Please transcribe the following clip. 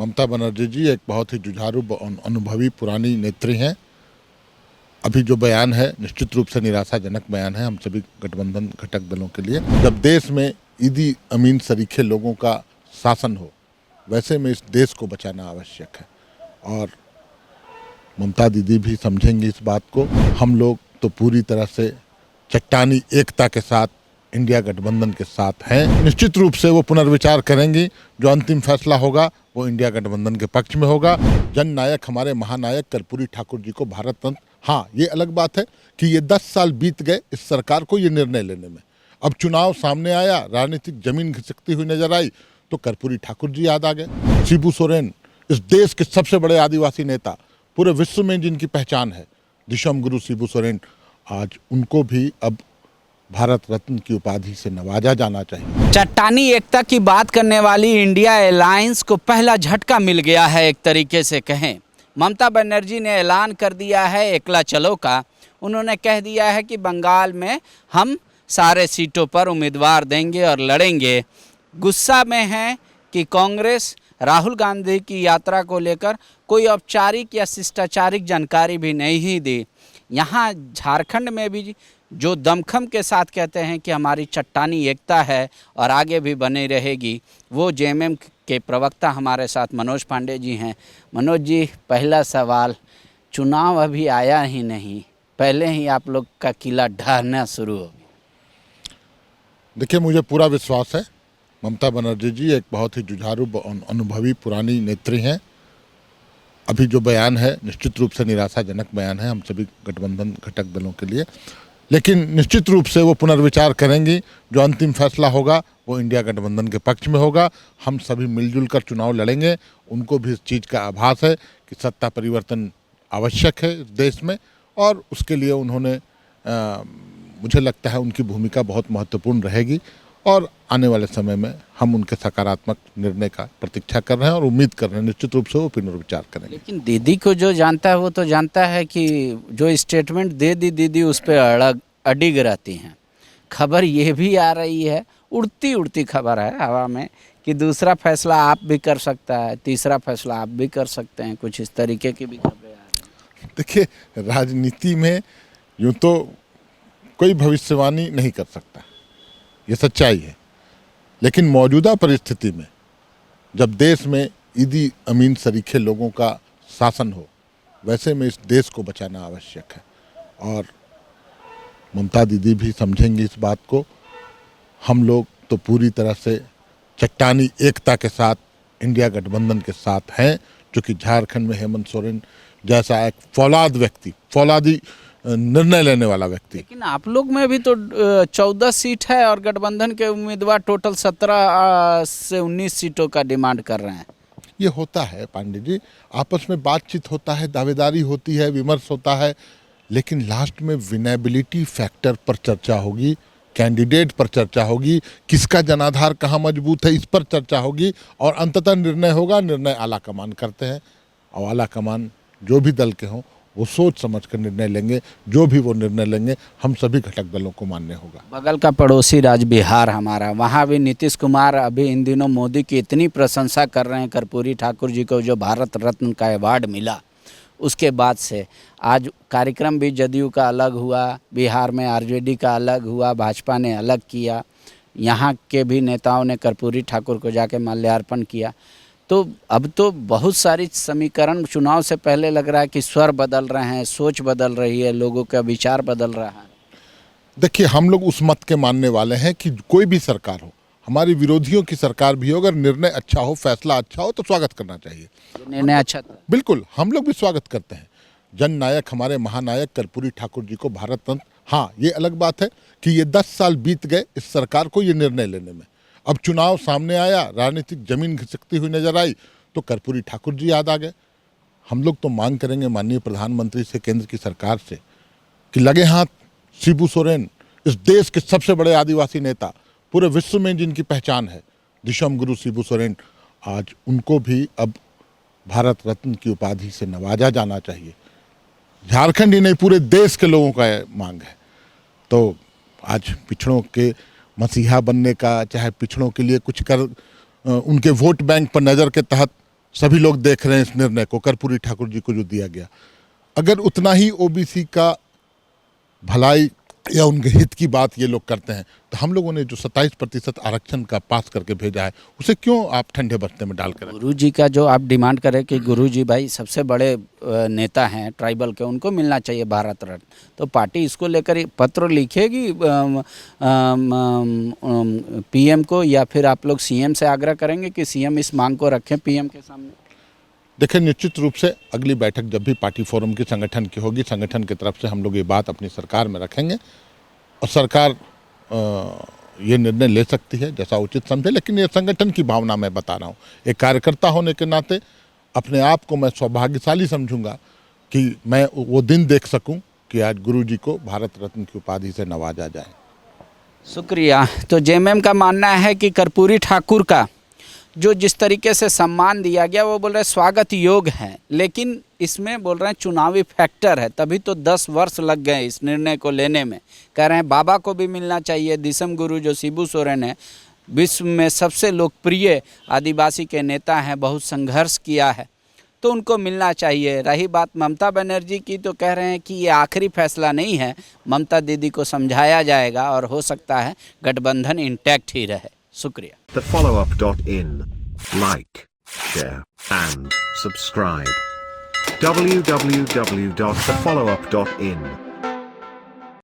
ममता बनर्जी जी एक बहुत ही जुझारू अनुभवी पुरानी नेत्री हैं। अभी जो बयान है निश्चित रूप से निराशाजनक बयान है हम सभी गठबंधन घटक दलों के लिए। जब देश में ईदी अमीन सरीखे लोगों का शासन हो, वैसे में इस देश को बचाना आवश्यक है और ममता दीदी भी समझेंगी इस बात को। हम लोग तो पूरी तरह से चट्टानी एकता के साथ इंडिया गठबंधन के साथ हैं। निश्चित रूप से वो पुनर्विचार करेंगी। जो अंतिम फैसला होगा वो इंडिया गठबंधन के पक्ष में होगा। जननायक हमारे महानायक कर्पूरी ठाकुर जी को भारत रत्न, हाँ ये अलग बात है कि ये 10 साल बीत गए इस सरकार को ये निर्णय लेने में। अब चुनाव सामने आया, राजनीतिक जमीन खिसकती हुई नजर आई तो कर्पूरी ठाकुर जी याद आ गए। शिबू सोरेन इस देश के सबसे बड़े आदिवासी नेता, पूरे विश्व में जिनकी पहचान है, दिशम गुरु शिबू सोरेन, आज उनको भी अब भारत रत्न की उपाधि से नवाजा जाना चाहिए। चट्टानी एकता की बात करने वाली इंडिया अलायंस को पहला झटका मिल गया है। एक तरीके से कहें, ममता बनर्जी ने ऐलान कर दिया है एकला चलो का। उन्होंने कह दिया है कि बंगाल में हम सारे सीटों पर उम्मीदवार देंगे और लड़ेंगे। गुस्सा में हैं कि कांग्रेस राहुल गांधी की यात्रा को लेकर कोई औपचारिक या शिष्टाचारिक जानकारी भी नहीं दी। यहाँ झारखंड में भी जो दमखम के साथ कहते हैं कि हमारी चट्टानी एकता है और आगे भी बनी रहेगी, वो जेएमएम के प्रवक्ता हमारे साथ मनोज पांडे जी हैं। मनोज जी, पहला सवाल, चुनाव अभी आया ही नहीं, पहले ही आप लोग का किला ढहना शुरू हो गया। देखिए, मुझे पूरा विश्वास है ममता बनर्जी जी एक बहुत ही जुझारू अनुभवी पुरानी नेत्री हैं। अभी जो बयान है निश्चित रूप से निराशाजनक बयान है हम सभी गठबंधन घटक दलों के लिए, लेकिन निश्चित रूप से वो पुनर्विचार करेंगी। जो अंतिम फैसला होगा वो इंडिया गठबंधन के पक्ष में होगा। हम सभी मिलजुल कर चुनाव लड़ेंगे। उनको भी इस चीज़ का आभास है कि सत्ता परिवर्तन आवश्यक है इस देश में और उसके लिए उन्होंने मुझे लगता है उनकी भूमिका बहुत महत्वपूर्ण रहेगी और आने वाले समय में हम उनके सकारात्मक निर्णय का प्रतीक्षा कर रहे हैं और उम्मीद कर रहे हैं निश्चित रूप से वो पुनर्विचार करेंगे। लेकिन दीदी को जो जानता है वो तो जानता है कि जो स्टेटमेंट दे दी दीदी उस पर अडिग रहती हैं। खबर ये भी आ रही है, उड़ती उड़ती खबर है हवा में, कि दूसरा फैसला आप भी कर सकता है, तीसरा फैसला आप भी कर सकते हैं। कुछ इस तरीके की भी खबरें आ रही हैं। देखिए, राजनीति में यूँ तो कोई भविष्यवाणी नहीं कर सकता, ये सच्चाई है। लेकिन मौजूदा परिस्थिति में जब देश में ईदी अमीन सरीखे लोगों का शासन हो, वैसे में इस देश को बचाना आवश्यक है और ममता दीदी भी समझेंगी इस बात को। हम लोग तो पूरी तरह से चट्टानी एकता के साथ इंडिया गठबंधन के साथ हैं, जो कि झारखंड में हेमंत सोरेन जैसा एक फौलाद व्यक्ति, फौलादी निर्णय लेने वाला व्यक्ति। लेकिन आप लोग में भी तो 14 सीट है और गठबंधन के उम्मीदवार टोटल 17 से 19 सीटों का डिमांड कर रहे हैं। ये होता है पांडे जी, आपस में बातचीत होता है, दावेदारी होती है, विमर्श होता है, लेकिन लास्ट में विनेबिलिटी फैक्टर पर चर्चा होगी, कैंडिडेट पर चर्चा होगी, किसका जनाधार कहाँ मजबूत है इस पर चर्चा होगी और अंततः निर्णय होगा। निर्णय आला कमान करते हैं और आला कमान जो भी दल के हों वो सोच समझ कर निर्णय लेंगे। जो भी वो निर्णय लेंगे हम सभी घटक दलों को मान्य होगा। बगल का पड़ोसी राज्य बिहार हमारा, वहाँ भी नीतीश कुमार अभी इन दिनों मोदी की इतनी प्रशंसा कर रहे हैं कर्पूरी ठाकुर जी को, जो भारत रत्न का अवार्ड मिला उसके बाद से। आज कार्यक्रम भी जदयू का अलग हुआ, बिहार में आरजेडी का अलग हुआ, भाजपा ने अलग किया, यहाँ के भी नेताओं ने कर्पूरी ठाकुर को जाके माल्यार्पण किया। तो अब तो बहुत सारी समीकरण चुनाव से पहले लग रहा है कि स्वर बदल रहे हैं, सोच बदल रही है, लोगों का विचार बदल रहा है। देखिए, हम लोग उस मत के मानने वाले हैं कि कोई भी सरकार हो, हमारी विरोधियों की सरकार भी हो, अगर निर्णय अच्छा हो, फैसला अच्छा हो तो स्वागत करना चाहिए। निर्णय अच्छा था, बिल्कुल हम लोग भी स्वागत करते हैं। जननायक हमारे महानायक कर्पूरी ठाकुर जी को भारत रत्न, हाँ ये अलग बात है कि ये 10 साल बीत गए इस सरकार को ये निर्णय लेने में। अब चुनाव सामने आया, राजनीतिक जमीन खिसकती हुई नजर आई तो कर्पूरी ठाकुर जी याद आ गए। हम लोग तो मांग करेंगे माननीय प्रधानमंत्री से, केंद्र की सरकार से, कि लगे हाथ शिबू सोरेन, इस देश के सबसे बड़े आदिवासी नेता, पूरे विश्व में जिनकी पहचान है, दिशम गुरु शिबू सोरेन, आज उनको भी अब भारत रत्न की उपाधि से नवाजा जाना चाहिए। झारखंड ही नहीं, पूरे देश के लोगों का मांग है। तो आज पिछड़ों के मसीहा बनने का, चाहे पिछड़ों के लिए कुछ कर उनके वोट बैंक पर नज़र के तहत सभी लोग देख रहे हैं इस निर्णय को, कर्पूरी ठाकुर जी को जो दिया गया, अगर उतना ही ओबीसी का भलाई या उनके हित की बात ये लोग करते हैं तो हम लोगों ने जो 27% आरक्षण का पास करके भेजा है उसे क्यों आप ठंडे बस्ते में डाल कर रखें? गुरुजी का जो आप डिमांड करें कि गुरुजी भाई सबसे बड़े नेता हैं ट्राइबल के, उनको मिलना चाहिए भारत रत्न, तो पार्टी इसको लेकर पत्र लिखेगी पीएम को, या फिर आप लोग सीएम से आग्रह करेंगे कि सीएम इस मांग को रखें पीएम के सामने? देखिए, निश्चित रूप से अगली बैठक जब भी पार्टी फोरम की संगठन की होगी, संगठन की तरफ से हम लोग ये बात अपनी सरकार में रखेंगे और सरकार ये निर्णय ले सकती है जैसा उचित समझे। लेकिन ये संगठन की भावना मैं बता रहा हूँ, एक कार्यकर्ता होने के नाते अपने आप को मैं सौभाग्यशाली समझूंगा कि मैं वो दिन देख सकूं कि आज गुरुजी को भारत रत्न की उपाधि से नवाजा जाए। शुक्रिया। तो जेएमएम का मानना है कि कर्पूरी ठाकुर का जो जिस तरीके से सम्मान दिया गया वो बोल रहे स्वागत योग है, लेकिन इसमें बोल रहे हैं चुनावी फैक्टर है, तभी तो 10 वर्ष लग गए इस निर्णय को लेने में। कह रहे हैं बाबा को भी मिलना चाहिए, दिसम गुरु जो शिबू सोरेन है, विश्व में सबसे लोकप्रिय आदिवासी के नेता हैं, बहुत संघर्ष किया है, तो उनको मिलना चाहिए। रही बात ममता बनर्जी की, तो कह रहे हैं कि ये आखिरी फैसला नहीं है, ममता दीदी को समझाया जाएगा और हो सकता है गठबंधन इंटैक्ट ही रहे। शुक्रिया। TheFollowUp.in. Like, share, and subscribe. www.thefollowup.in